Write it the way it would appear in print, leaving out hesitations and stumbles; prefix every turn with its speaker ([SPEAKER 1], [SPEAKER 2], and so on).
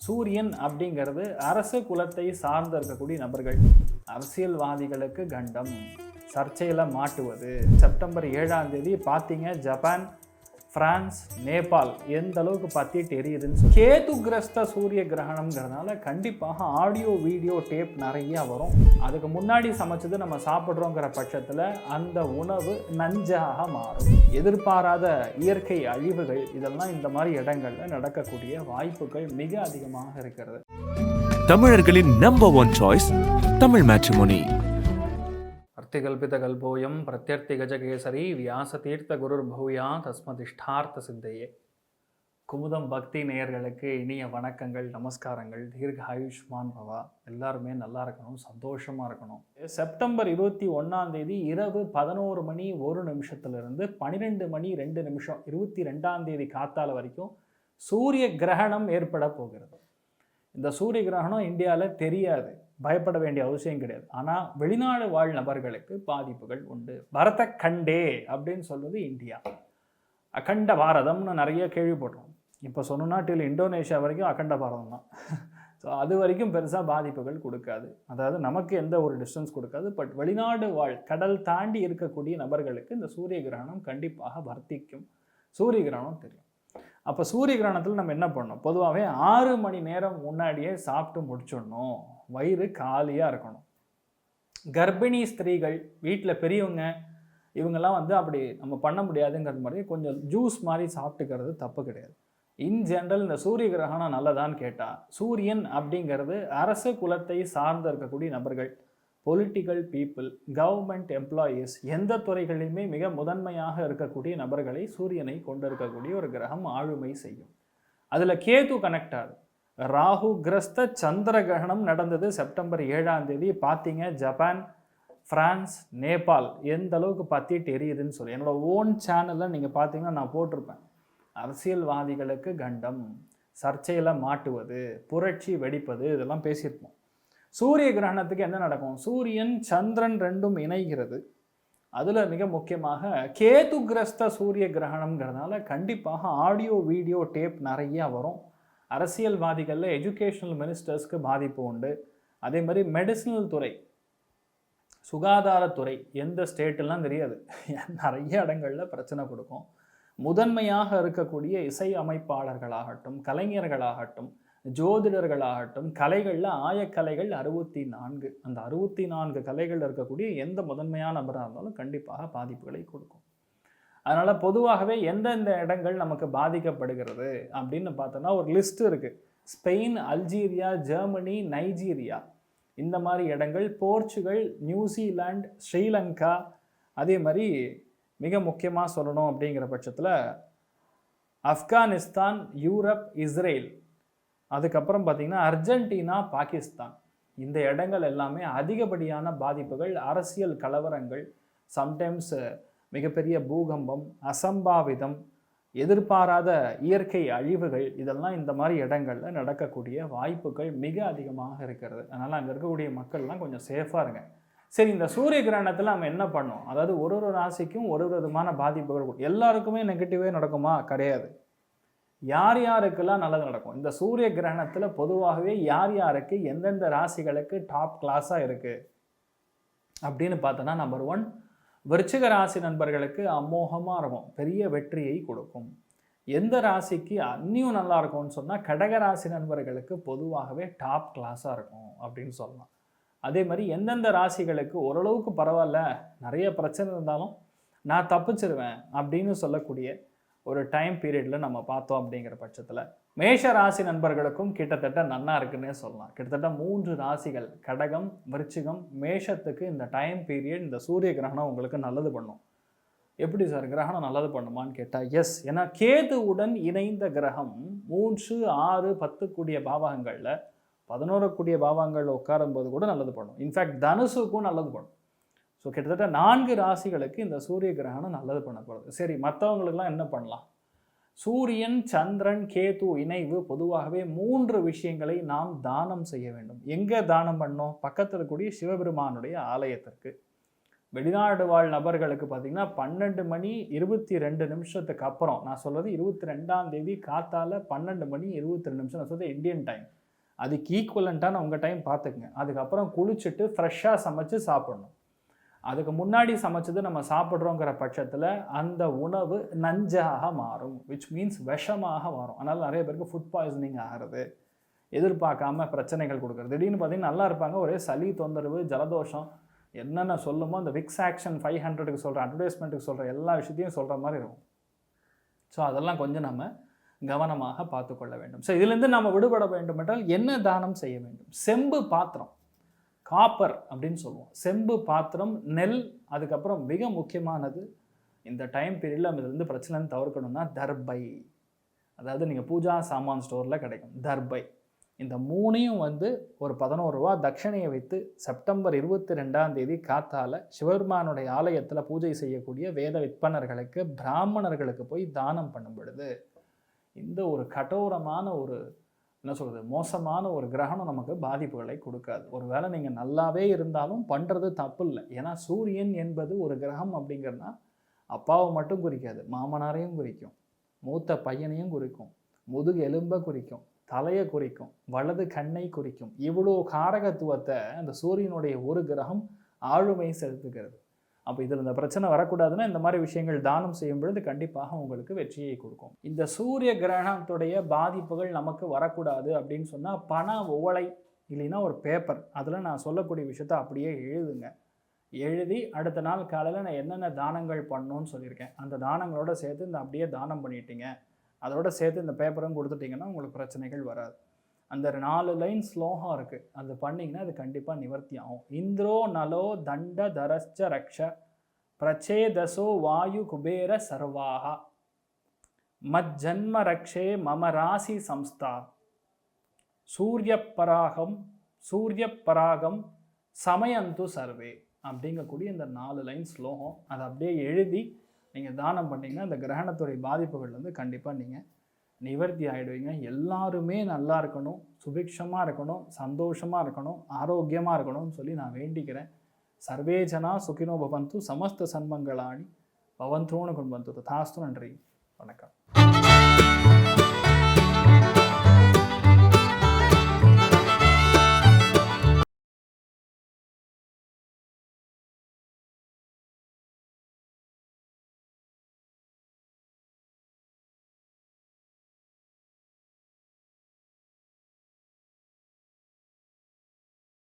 [SPEAKER 1] சூரியன் அப்படிங்கிறது அரசு குலத்தை சார்ந்து இருக்கக்கூடிய நபர்கள், அரசியல்வாதிகளுக்கு கண்டம், சர்ச்சையில் மாட்டுவது. செப்டம்பர் 7ஆம் தேதி பார்த்தீங்க, ஜப்பான், பிரான்ஸ், நேபாள் எந்த அளவுக்கு பத்திட்டு எரியுதுன்னு கேது கிரஸ்த சூரிய கிரகணம்ங்கிறதுனால கண்டிப்பாக ஆடியோ வீடியோ டேப் நிறையா வரும். அதுக்கு முன்னாடி சமைச்சது நம்ம சாப்பிட்றோங்கிற பட்சத்தில் அந்த உணவு நஞ்சாக மாறும். எதிர்பாராத இயற்கை அழிவுகள் இதெல்லாம் இந்த மாதிரி இடங்கள்ல நடக்கக்கூடிய வாய்ப்புகள் மிக அதிகமாக இருக்கிறது.
[SPEAKER 2] தமிழர்களின் number one choice Tamil matrimony.
[SPEAKER 1] அர்த்திகல்பிதகல்போயம் பிரத்யர்த்தி கஜகேசரி வியாசதீர்த்த குருர் பௌயா தஸ்மதிஷ்டார்த்த சித்தையே. குமுதம் பக்தி நேயர்களுக்கு இனிய வணக்கங்கள், நமஸ்காரங்கள். தீர்க்க ஆயுஷ்மான் பவா. எல்லாருமே நல்லா இருக்கணும், சந்தோஷமாக இருக்கணும். செப்டம்பர் 21ஆம் தேதி இரவு 11 மணி 1 நிமிஷத்துலேருந்து 12 மணி 2 நிமிஷம் 22ஆம் தேதி காத்தால வரைக்கும் சூரிய கிரகணம் ஏற்பட போகிறது. இந்த சூரிய கிரகணம் இந்தியாவில் தெரியாது, பயப்பட வேண்டிய அவசியம் கிடையாது. ஆனால் வெளிநாடு வாழ் நபர்களுக்கு பாதிப்புகள் உண்டு. பரத கண்டே அப்படின்னு சொல்வது இந்தியா. அகண்ட பாரதம்னு நிறைய கேள்விப்படுறோம். இப்போ சொன்னோன்னா டில் இந்தோனேஷியா வரைக்கும் அகண்ட பாரதம் தான். ஸோ அது வரைக்கும் பெருசாக பாதிப்புகள் கொடுக்காது. அதாவது நமக்கு எந்த ஒரு டிஸ்டன்ஸ் கொடுக்காது. பட் வெளிநாடு வாழ் கடல் தாண்டி இருக்கக்கூடிய நபர்களுக்கு இந்த சூரிய கிரகணம் கண்டிப்பாக வர்த்திக்கும். சூரிய கிரகணம் தெரியும். அப்போ சூரிய கிரகணத்தில் நம்ம என்ன பண்ணோம்? பொதுவாகவே 6 மணி நேரம் முன்னாடியே சாப்பிட்டு முடிச்சிடணும். வயிறு காலியாக இருக்கணும். கர்ப்பிணி ஸ்திரீகள், வீட்டில் பெரியவங்க, இவங்கெல்லாம் அப்படி நம்ம பண்ண முடியாதுங்கிறது மாதிரி கொஞ்சம் ஜூஸ் மாதிரி சாப்பிட்டுக்கிறது தப்பு கிடையாது. இன் ஜென்ரல் இந்த சூரிய கிரகணம் நல்லதான்னு கேட்டால், சூரியன் அப்படிங்கிறது அரசு குலத்தை சார்ந்து இருக்கக்கூடிய நபர்கள், பொலிட்டிக்கல் பீப்புள், கவர்மெண்ட் எம்ப்ளாயீஸ், எந்த துறைகளிலுமே மிக முதன்மையாக இருக்கக்கூடிய நபர்களை சூரியனை கொண்டு இருக்கக்கூடிய ஒரு கிரகம் ஆளுமை செய்யும். அதில் கேது கனெக்ட் ஆகுது. ராகு கிரஸ்த சந்திர கிரகணம் நடந்தது செப்டம்பர் 7ஆம் தேதி. பார்த்தீங்க, ஜப்பான், பிரான்ஸ், நேபாள் எந்த அளவுக்கு பத்திட்டு எரியுதுன்னு சொல்லி என்னோட ஓன் சேனலில் நீங்கள் பார்த்தீங்கன்னா நான் போட்டிருப்பேன். அரசியல்வாதிகளுக்கு கண்டம், சர்ச்சையில் மாட்டுவது, புரட்சி வெடிப்பது, இதெல்லாம் பேசியிருப்போம். சூரிய கிரகணத்துக்கு என்ன நடக்கும்? சூரியன் சந்திரன் ரெண்டும் இணைகிறது. அதில் மிக முக்கியமாக கேது கிரஸ்த சூரிய கிரகணம்ங்கிறதுனால கண்டிப்பாக ஆடியோ வீடியோ டேப் நிறையா வரும். அரசியல்வாதிகளில் எஜுகேஷனல் மினிஸ்டர்ஸ்க்கு பாதிப்பு உண்டு. அதே மாதிரி மெடிசினல் துறை, சுகாதாரத்துறை, எந்த ஸ்டேட்டெல்லாம் தெரியாது, நிறைய இடங்களில் பிரச்சனை கொடுக்கும். முதன்மையாக இருக்கக்கூடிய இசை அமைப்பாளர்களாகட்டும், கலைஞர்களாகட்டும், ஜோதிடர்களாகட்டும், கலைகளில் ஆயக்கலைகள் 64, அந்த 64 கலைகள் இருக்கக்கூடிய எந்த முதன்மையான நபராக இருந்தாலும் கண்டிப்பாக பாதிப்புகளை கொடுக்கும். அதனால் பொதுவாகவே எந்தெந்த இடங்கள் நமக்கு பாதிக்கப்படுகிறது அப்படின்னு பார்த்தோன்னா ஒரு லிஸ்ட் இருக்குது. ஸ்பெயின், அல்ஜீரியா, ஜெர்மனி, நைஜீரியா, இந்த மாதிரி இடங்கள், போர்ச்சுகல், நியூசிலாந்து, ஸ்ரீலங்கா, அதே மாதிரி மிக முக்கியமாக சொல்லணும் அப்படிங்கிற பட்சத்தில் ஆப்கானிஸ்தான், யூரோப், இஸ்ரேல், அதுக்கப்புறம் பார்த்திங்கன்னா அர்ஜென்டினா, பாகிஸ்தான், இந்த இடங்கள் எல்லாமே அதிகப்படியான பாதிப்புகள், அரசியல் கலவரங்கள், சம்டைம்ஸ் மிகப்பெரிய பூகம்பம், அசம்பாவிதம், எதிர்பாராத இயற்கை அழிவுகள், இதெல்லாம் இந்த மாதிரி இடங்களில் நடக்கக்கூடிய வாய்ப்புகள் மிக அதிகமாக இருக்கிறது. அதனால் அங்கே இருக்கக்கூடிய மக்கள்லாம் கொஞ்சம் சேஃபாக இருங்க. சரி, இந்த சூரிய கிரகணத்தில் நம்ம என்ன பண்ணோம்? அதாவது ஒரு ராசிக்கும் ஒரு விதமான பாதிப்புகள். எல்லாருக்குமே நெகட்டிவே நடக்குமா? கிடையாது. யார் யாருக்கெல்லாம் நல்லது நடக்கும்? இந்த சூரிய கிரகணத்தில் பொதுவாகவே யார் யாருக்கு எந்தெந்த ராசிகளுக்கு டாப் கிளாஸாக இருக்குது அப்படின்னு பார்த்தோன்னா, நம்பர் 1 விருச்சிக ராசி நண்பர்களுக்கு அமோகமாக இருக்கும், பெரிய வெற்றியை கொடுக்கும். எந்த ராசிக்கு அந்நியும் நல்லா இருக்கும்னு சொன்னால் கடகராசி நண்பர்களுக்கு பொதுவாகவே டாப் கிளாஸாக இருக்கும் அப்படின்னு சொல்லலாம். அதே மாதிரி எந்தெந்த ராசிகளுக்கு ஓரளவுக்கு பரவாயில்ல, நிறைய பிரச்சனை இருந்தாலும் நான் தப்பிச்சிருவேன் அப்படின்னு சொல்லக்கூடிய ஒரு டைம் பீரியடில் நம்ம பார்த்தோம் அப்படிங்கிற பட்சத்தில் மேஷ ராசி நண்பர்களுக்கும் கிட்டத்தட்ட நன்னா இருக்குன்னே சொல்லலாம். கிட்டத்தட்ட 3 ராசிகள், கடகம், விருச்சிகம், மேஷத்துக்கு இந்த டைம் பீரியட், இந்த சூரிய கிரகணம் உங்களுக்கு நல்லது பண்ணும். எப்படி சார் கிரகணம் நல்லது பண்ணுமான்னு கேட்டால் எஸ். ஏன்னா கேதுவுடன் இணைந்த கிரகம் 3, 6, 10 கூடிய பாவகங்களில் 11 கூடிய பாவங்களில் உட்காரும்போது கூட நல்லது பண்ணும். இன்ஃபேக்ட் தனுசுக்கும் நல்லது பண்ணும். ஸோ கிட்டத்தட்ட 4 ராசிகளுக்கு இந்த சூரிய கிரகணம் நல்லது பண்ணப்படுது. சரி, மற்றவங்களுக்கெல்லாம் என்ன பண்ணலாம்? சூரியன், சந்திரன், கேது இணைவு பொதுவாகவே 3 விஷயங்களை நாம் தானம் செய்ய வேண்டும். எங்கே தானம் பண்ணோம்? பக்கத்தில் இருக்கக்கூடிய சிவபெருமானுடைய ஆலயத்திற்கு வெளிநாடு வாழ் நபர்களுக்கு பார்த்தீங்கன்னா 12 மணி 22 நிமிஷத்துக்கு அப்புறம், நான் சொல்கிறது 22ஆம் தேதி காத்தால 12 மணி 22 நிமிஷம், நான் சொல்கிறது இந்தியன் டைம், அதுக்கு ஈக்குவலண்ட்டான உங்கள் டைம் பார்த்துக்குங்க. அதுக்கப்புறம் குளிச்சுட்டு ஃப்ரெஷ்ஷாக சமைச்சு சாப்பிடணும். அதுக்கு முன்னாடி சமைச்சது நம்ம சாப்பிட்றோங்கிற பட்சத்தில் அந்த உணவு நஞ்சாக மாறும், விச் மீன்ஸ் விஷமாக மாறும். அதனால் நிறைய பேருக்கு ஃபுட் பாய்சனிங் ஆகிறது, எதிர்பார்க்காம பிரச்சனைகள் கொடுக்குறது. திடீர்னு பார்த்தீங்கன்னா நல்லா இருப்பாங்க, ஒரே சளி தொந்தரவு, ஜலதோஷம், என்னென்ன சொல்லுமோ அந்த விக்ஸ் ஆக்ஷன் 500க்கு சொல்கிற, அட்வர்டைஸ்மெண்ட்டுக்கு சொல்கிற எல்லா விஷயத்தையும் சொல்கிற மாதிரி இருக்கும். ஸோ அதெல்லாம் கொஞ்சம் நம்ம கவனமாக பார்த்துக்கொள்ள வேண்டும். ஸோ இதிலிருந்து நம்ம விடுபட வேண்டும் என்றால் என்ன தானம் செய்ய வேண்டும்? செம்பு பாத்திரம், காப்பர் அப்படின்னு சொல்லுவோம். செம்பு பாத்திரம், நெல், அதுக்கப்புறம் மிக முக்கியமானது இந்த டைம் பீரியடில் நம்ம இதுலேருந்து பிரச்சனைன்னு தவிர்க்கணும்னா தர்பை. அதாவது நீங்கள் பூஜா சாமான் ஸ்டோரில் கிடைக்கும் தர்பை. இந்த மூணையும் ஒரு 11 ரூபா தட்சணையை வைத்து செப்டம்பர் 22ஆம் தேதி காத்தால சிவபெருமானுடைய ஆலயத்தில் பூஜை செய்யக்கூடிய வேத விற்பனர்களுக்கு, பிராமணர்களுக்கு போய் தானம் பண்ணும் பொழுது இந்த ஒரு கடோரமான என்ன சொல்கிறது, மோசமான ஒரு கிரகணம் நமக்கு பாதிப்புகளை கொடுக்காது. ஒருவேளை நீங்கள் நல்லாவே இருந்தாலும் பண்ணுறது தப்பு இல்லை. ஏன்னா சூரியன் என்பது ஒரு கிரகம் அப்படிங்கிறதுனா அப்பாவை மட்டும் குறிக்காது, மாமனாரையும் குறிக்கும், மூத்த பையனையும் குறிக்கும், முதுகு எலும்பை குறிக்கும், தலையை குறிக்கும், வலது கண்ணை குறிக்கும். இவ்வளோ காரகத்துவத்தை அந்த சூரியனுடைய ஒரு கிரகம் ஆளுமை செலுத்துகிறது. அப்போ இதில் இந்த பிரச்சனை வரக்கூடாதுன்னா இந்த மாதிரி விஷயங்கள் தானம் செய்யும் பொழுது கண்டிப்பாக உங்களுக்கு வெற்றியை கொடுக்கும். இந்த சூரிய கிரகணத்துடைய பாதிப்புகள் நமக்கு வரக்கூடாது அப்படின்னு சொன்னால் பண ஓலை இல்லைன்னா ஒரு பேப்பர், அதில் நான் சொல்லக்கூடிய விஷயத்த அப்படியே எழுதுங்க. எழுதி அடுத்த நாள் காலையில் நான் என்னென்ன தானங்கள் பண்ணணும்னு சொல்லியிருக்கேன், அந்த தானங்களோட சேர்த்து இந்த அப்படியே தானம் பண்ணிட்டீங்க, அதோட சேர்த்து இந்த பேப்பரும் கொடுத்துட்டிங்கன்னா உங்களுக்கு பிரச்சனைகள் வராது. அந்த 4 லைன் ஸ்லோகம் இருக்குது, அது பண்ணிங்கன்னா அது கண்டிப்பாக நிவர்த்தி ஆகும். இந்திரோ நலோ தண்ட தரஸ்ச ரக்ஷ பிரச்சேதசோ வாயு குபேர சர்வாகா மஜ்ஜன்ம ரக்ஷே மம ராசி சம்ஸ்தா சூரிய பராகம் சமயந்து சர்வே அப்படிங்கக்கூடிய இந்த 4 லைன் ஸ்லோகம் அதை அப்படியே எழுதி நீங்கள் தானம் பண்ணிங்கன்னா அந்த கிரகணத்துடைய பாதிப்புகள் கண்டிப்பாக நீங்கள் நிவர்த்தி ஆகிடுவீங்க. எல்லாருமே நல்லா இருக்கணும், சுபிக்ஷமாக இருக்கணும், சந்தோஷமாக இருக்கணும், ஆரோக்கியமாக இருக்கணும்னு சொல்லி நான் வேண்டிக்கிறேன். சர்வே ஜனா சுகினோ பவந்து, சமஸ்த சன்மங்களாணி பவந்தோன்னு கொண்டு வந்து தாஸ்து. நன்றி, வணக்கம்.